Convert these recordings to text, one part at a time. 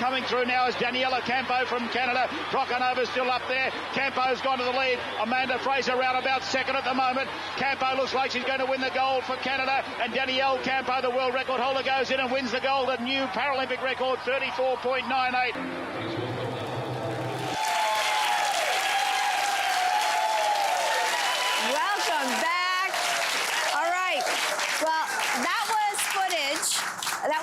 coming through now is Danielle Campo from Canada. Rocanova's still up there. Campo's gone to the lead. Amanda Fraser round about second at the moment. Campo looks like she's going to win the gold for Canada. And Danielle Campo, the world record holder, goes in and wins the gold. A new Paralympic record, 34.98. Welcome back. All right. Well, that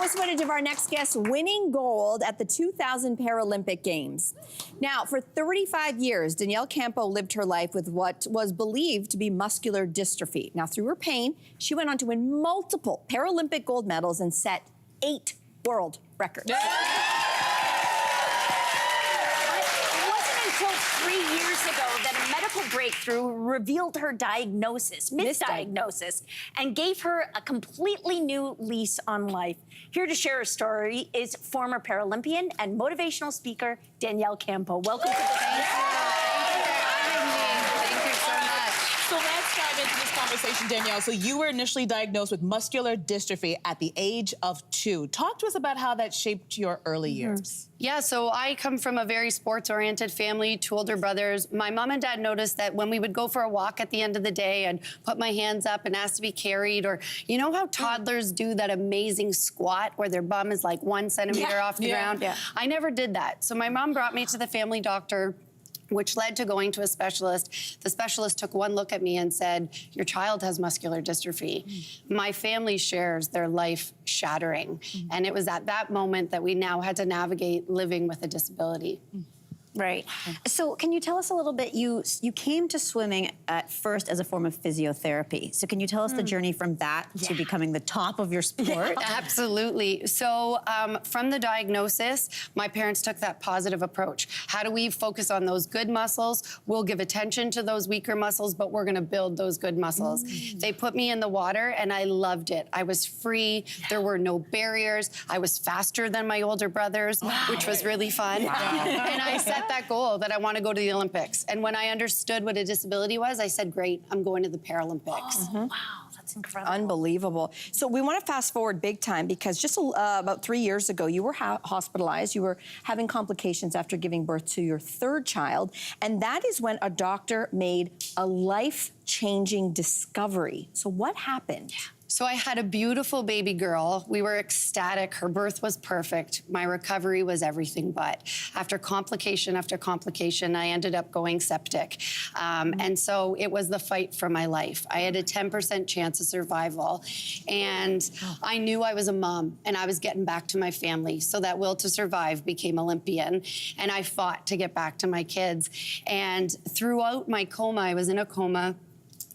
was footage of our next guest winning gold at the 2000 Paralympic Games. Now, for 35 years, Danielle Campo lived her life with what was believed to be muscular dystrophy. Now, through her pain, she went on to win multiple Paralympic gold medals and set 8 world records. Until 3 years ago that a medical breakthrough revealed her misdiagnosis, and gave her a completely new lease on life. Here to share her story is former Paralympian and motivational speaker Danielle Campo. Welcome to the Thank you so much. So let's dive into this conversation, Danielle. So you were initially diagnosed with muscular dystrophy at the age of 2. Talk to us about how that shaped your early years. Yeah, so I come from a very sports-oriented family, 2 older brothers. My mom and dad noticed that when we would go for a walk at the end of the day and put my hands up and ask to be carried, or you know how toddlers do that amazing squat where their bum is like 1 centimeter off the ground? Yeah. I never did that. So my mom brought me to the family doctor, which led to going to a specialist. The specialist took one look at me and said, your child has muscular dystrophy. My family shares their life shattering. And it was at that moment that we now had to navigate living with a disability. Right. So can you tell us a little bit, you came to swimming at first as a form of physiotherapy. So can you tell us the journey from that to becoming the top of your sport? Absolutely. So from the diagnosis, my parents took that positive approach. How do we focus on those good muscles? We'll give attention to those weaker muscles, but we're gonna build those good muscles. They put me in the water and I loved it. I was free, there were no barriers. I was faster than my older brothers, which was really fun. And I set that goal that I want to go to the Olympics. And when I understood what a disability was, I said, great, I'm going to the Paralympics. Wow, that's incredible. Unbelievable. So we want to fast forward big time because just about 3 years ago, you were hospitalized. You were having complications after giving birth to your 3rd child. And that is when a doctor made a life-changing discovery. So what happened? So I had a beautiful baby girl. We were ecstatic. Her birth was perfect. My recovery was everything but. After complication after complication, I ended up going septic. And so it was the fight for my life. I had a 10% chance of survival. And I knew I was a mom and I was getting back to my family. So that will to survive became Olympian. And I fought to get back to my kids. And throughout my coma, I was in a coma,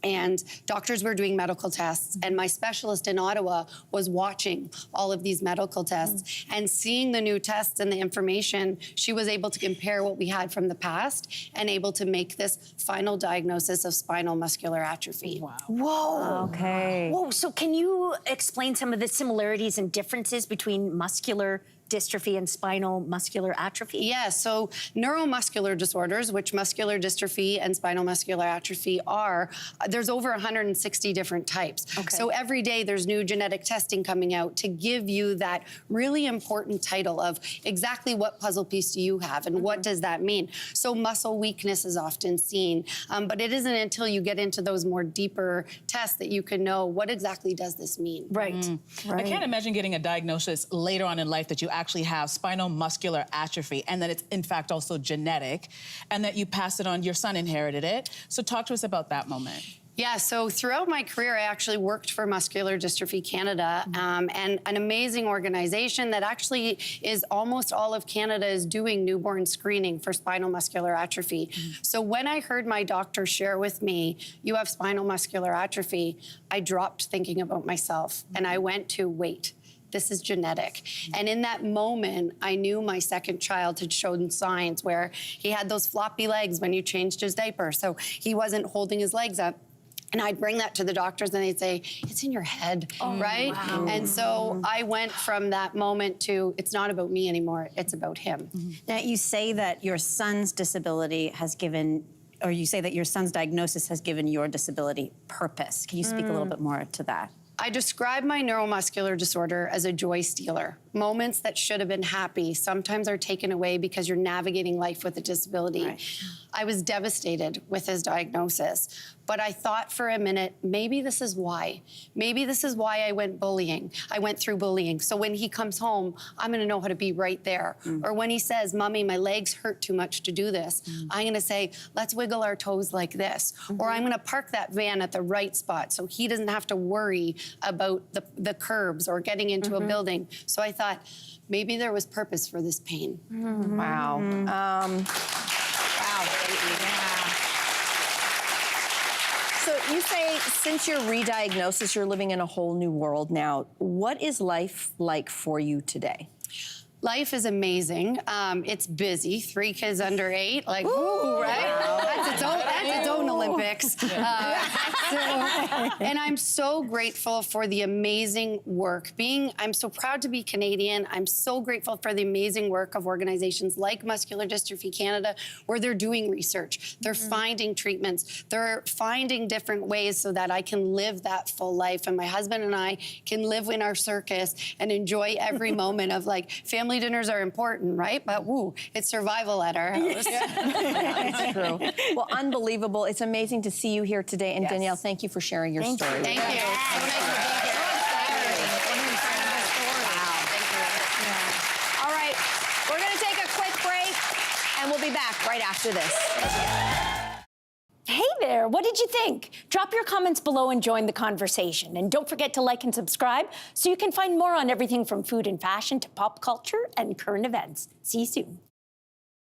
and doctors were doing medical tests, and my specialist in Ottawa was watching all of these medical tests and seeing the new tests and the information. She was able to compare what we had from the past and able to make this final diagnosis of spinal muscular atrophy. Wow. Whoa. Okay. Whoa, so can you explain some of the similarities and differences between muscular dystrophy and spinal muscular atrophy? Yeah, so neuromuscular disorders, which muscular dystrophy and spinal muscular atrophy are, there's over 160 different types. Okay. So every day there's new genetic testing coming out to give you that really important title of exactly what puzzle piece do you have and what does that mean? So muscle weakness is often seen, but it isn't until you get into those more deeper tests that you can know what exactly does this mean. Right. I can't imagine getting a diagnosis later on in life that you actually have spinal muscular atrophy and that it's in fact also genetic and that you passed it on, your son inherited it. So talk to us about that moment. Yeah, so throughout my career, I actually worked for Muscular Dystrophy Canada, and an amazing organization that actually is almost all of Canada is doing newborn screening for spinal muscular atrophy. So when I heard my doctor share with me, you have spinal muscular atrophy, I dropped thinking about myself and I went to, wait, this is genetic. And in that moment, I knew my 2nd child had shown signs where he had those floppy legs when you changed his diaper, so he wasn't holding his legs up. And I'd bring that to the doctors and they'd say, it's in your head, right? Wow. And so I went from that moment to, it's not about me anymore, it's about him. Now, you say that your son's disability has given, or you say that your son's diagnosis has given your disability purpose. Can you speak a little bit more to that? I describe my neuromuscular disorder as a joy stealer. moments that should have been happy sometimes are taken away because you're navigating life with a disability. Right. I was devastated with his diagnosis, but I thought for a minute, maybe this is why. Maybe this is why I went through bullying. So when he comes home, I'm gonna know how to be right there. Or when he says, Mommy, my legs hurt too much to do this, I'm gonna say, let's wiggle our toes like this. Or I'm gonna park that van at the right spot so he doesn't have to worry about the curbs or getting into a building. So I thought, maybe there was purpose for this pain. Wow. Wow. So you say since your re-diagnosis, you're living in a whole new world now. What is life like for you today? Life is amazing. It's busy. 3 kids under 8, like, ooh, right? Wow. That's its own Olympics. And I'm so grateful for the amazing work. I'm so proud to be Canadian. I'm so grateful for the amazing work of organizations like Muscular Dystrophy Canada, where they're doing research. They're finding treatments. They're finding different ways so that I can live that full life. And my husband and I can live in our circus and enjoy every moment of, like, family dinners are important, right? But woo, it's survival at our house. That's true. Well, unbelievable. It's amazing to see you here today. And Danielle, thank you for sharing your story. Thank you. So nice to be here. All right, we're going to take a quick break, and we'll be back right after this. Hey there, what did you think? Drop your comments below and join the conversation. And don't forget to like and subscribe so you can find more on everything from food and fashion to pop culture and current events. See you soon.